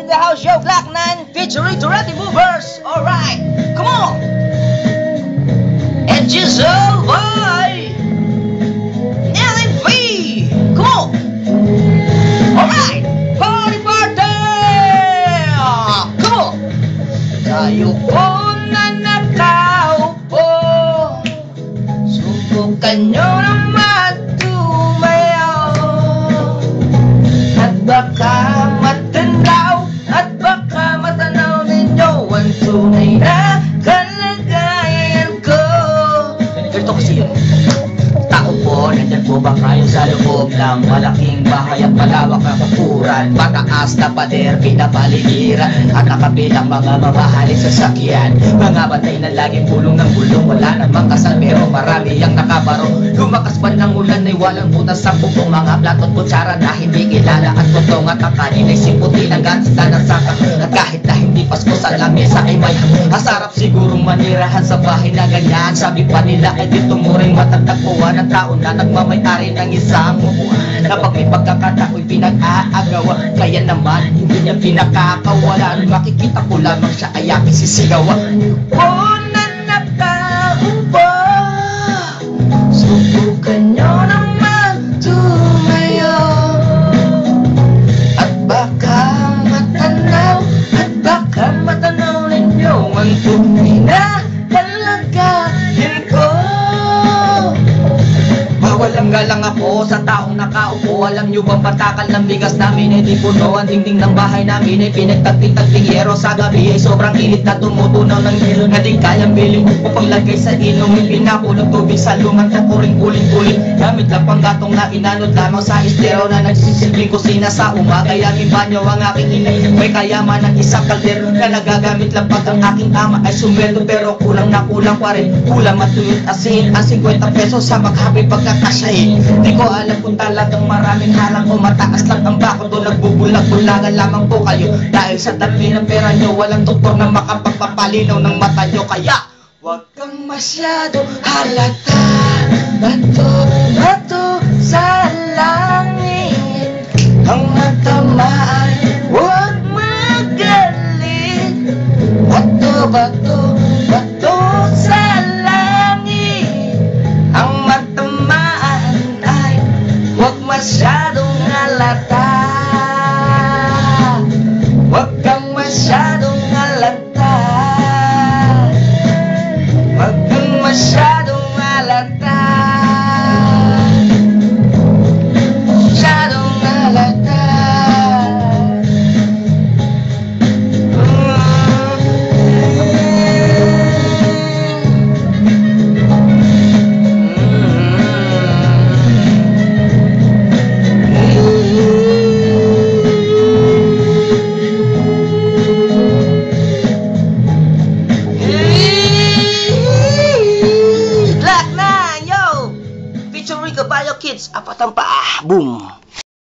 in the house, yo, Black 9 featuring Torati Movers. Alright, come on. And Giselle by Nelly V. Come on. Alright, party party. Come on. Tayo po na nakaupo, subukan nyo naman tumayo. At baka matanaw, ninyo ang tunay na kalagayan ko. Ganito kasi yun. Tao po, nandyan po ba kayo sa loob ng malaking bahay at malawak na kukuran? Mataas na pader, pinapaligiran at nakabilang mga mamahaling sasakyan. Mga batay na laging bulong ng bulong, wala namang kasal pero marami ang nakabaro. Lumakas pa ng ulan ay walang butas sa bubong, mga plato at kutsara na hindi kilala. At totong at kakanin ay simputi ng gansita ng saka. At kahit na hindi Pasko sa lamesa ay may masarap sigurong manirahan sa bahay na ganyan. Sabi pa nila ay dito mo rin matatagpuan ang tao na nagmamayari ng isang upuan. Kapag may pagkakatao'y pinag-aagawa, kaya naman hindi niya pinakakawalan. Makikita ko lamang siya ay aking sisigawan. Oh, na nakaupo, subukan nyo naman tumayo. At baka matanaw ninyo ang tunay na kalagayan ko. Walang galang ako sa taong nakaupo. Alam nyo bang patakal ng bigas namin ay di puno? Ang dingding ng bahay namin ay pinagtagting-tagting yero. Sa gabi ay sobrang init na tumutunaw ng yelo na di kayang bilhin upang lagay sa inom. May pinakulong tubig sa lumang at puring kuling-kuling. Gamit lang pang gatong na inanod lamang sa estero na nagsisilbing kusina sa umaga. Yaming banyo ang aking inay. May kayaman ng isang kaldero na nagagamit lang pag ang aking ama ay sumweldo. Pero kulang na kulang pa rin. Kulang matuyot asin ang 50 pesos sa maghabi pagkakasyahin. Di ko alam kung talagang maraming halang o mataas lang ang bako doon. Nagbubulag-bulagan lamang po kayo dahil sa dami ng pera nyo. Walang doktor na makapagpapalinaw ng mata nyo. Kaya huwag kang masyado halata. Bato sa langit ang matamaan, huwag magalit. Bato sa langit ang matamaan ay huwag masyadong halata. Huwag kang masyadong halata. Huwag kang masyadong halata. Masyadong halata. Black 9, yo! Featuring Kabayo Kids, apat ang paa, boom!